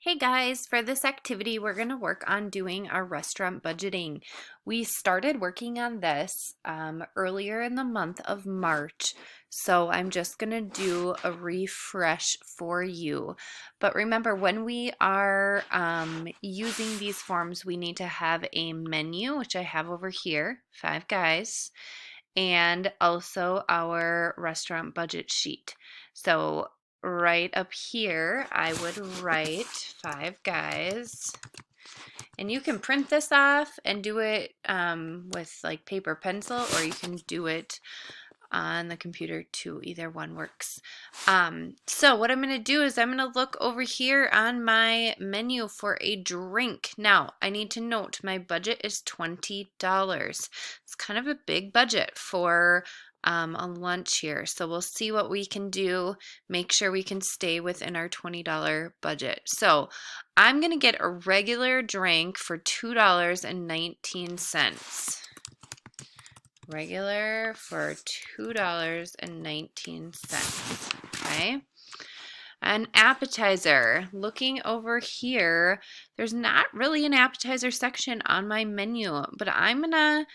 Hey guys, for this activity, we're going to work on doing our restaurant budgeting. We started working on this earlier in the month of March, so I'm just going to do a refresh for you. But remember, when we are using these forms, we need to have a menu, which I have over here, Five Guys, and also our restaurant budget sheet. So right up here, I would write Five Guys. And you can print this off and do it with like paper pencil, or you can do it on the computer too. Either one works. So what I'm going to do is I'm going to look over here on my menu for a drink. Now, I need to note my budget is $20. It's kind of a big budget for a lunch here. So we'll see what we can do. Make sure we can stay within our $20 budget. So I'm going to get a regular drink for $2.19. Regular for $2.19. Okay. An appetizer. Looking over here, there's not really an appetizer section on my menu, but I'm going to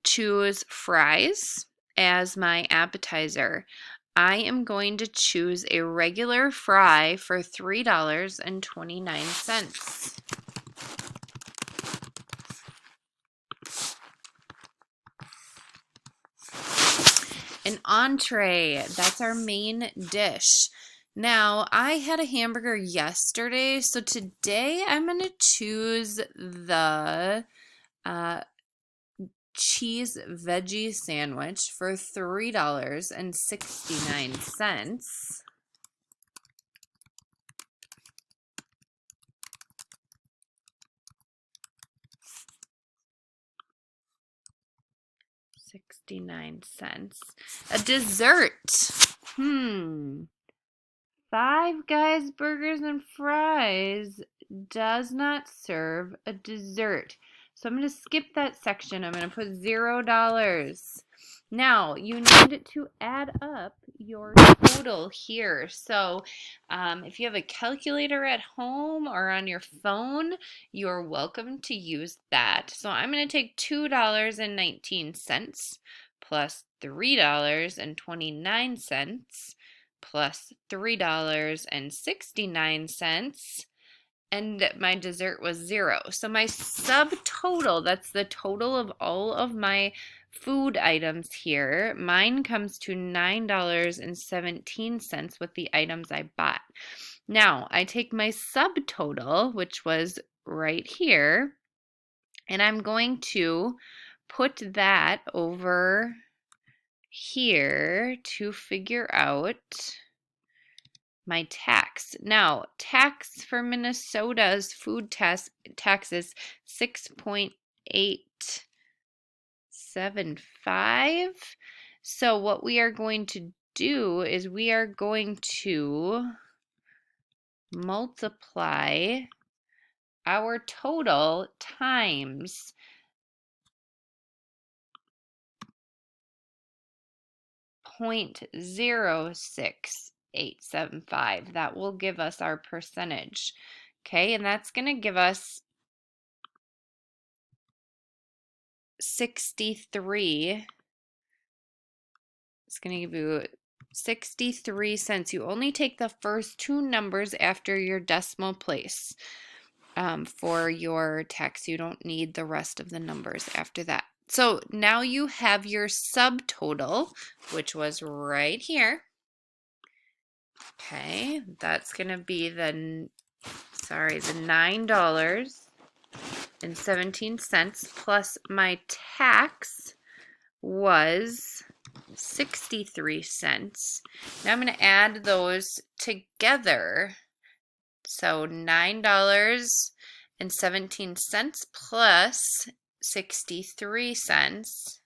choose fries as my appetizer. I am going to choose a regular fry for $3.29. An entree, that's our main dish. Now, I had a hamburger yesterday, so today I'm going to choose the cheese veggie sandwich for $3.69. $0.69. A dessert. Five Guys Burgers and Fries does not serve a dessert. So I'm going to skip that section. I'm going to put $0. Now, you need to add up your total here. So if you have a calculator at home or on your phone, you're welcome to use that. So I'm going to take $2.19 plus $3.29 plus $3.69, and my dessert was 0. So my subtotal, that's the total of all of my food items here, mine comes to $9.17 with the items I bought. Now, I take my subtotal, which was right here, and I'm going to put that over here to figure out my tax. Now, tax for Minnesota's food tax is 6.875. So what we are going to do is we are going to multiply our total times 0.06875. That will give us our percentage. Okay, and that's going to give us 63. It's going to give you 63 cents. You only take the first two numbers after your decimal place for your tax. You don't need the rest of the numbers after that. So now you have your subtotal, which was right here. Okay, that's going to be the $9.17 plus my tax was 63 cents. Now I'm going to add those together. So $9.17 plus 63 cents,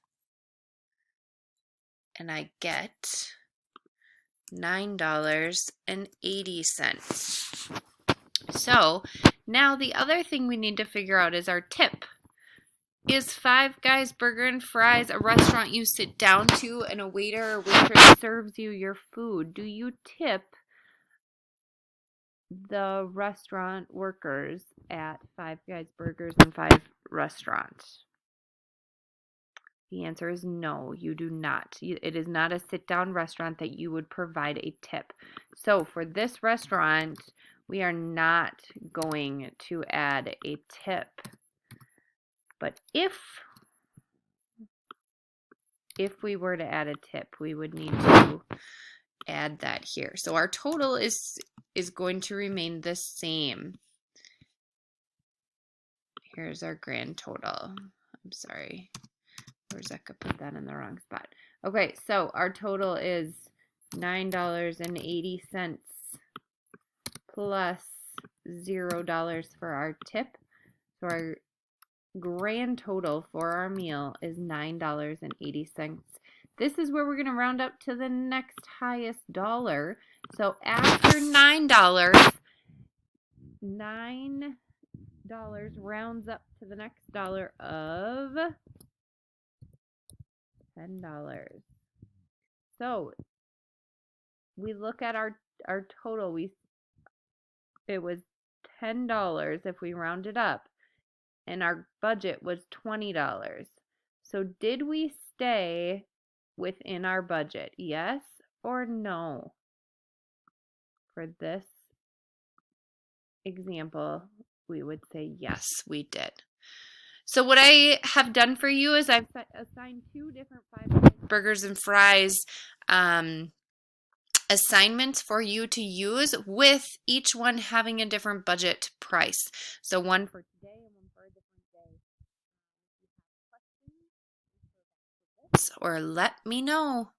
and I get $9.80. So now the other thing we need to figure out is our tip. Is Five Guys Burger and Fries a restaurant you sit down to and a waiter or waitress serves you your food? Do you tip the restaurant workers at Five Guys Burgers and Five Restaurants? The answer is no, you do not. It is not a sit-down restaurant that you would provide a tip. So for this restaurant, we are not going to add a tip. But if we were to add a tip, we would need to add that here. So our total is going to remain the same. Here's our grand total. I'm sorry. Rebecca put that in the wrong spot. Okay, so our total is $9.80 plus $0 for our tip. So our grand total for our meal is $9.80. This is where we're going to round up to the next highest dollar. So after $9, $9 rounds up to the next dollar of $10. So we look at our total. It was $10 if we round it up, and our budget was $20. So did we stay within our budget? Yes or no? For this example, we would say yes, we did. So what I have done for you is I've assigned two different Five Guys Burgers and Fries assignments for you to use, with each one having a different budget price. So one for today and one for a different day. If you have questions or let me know.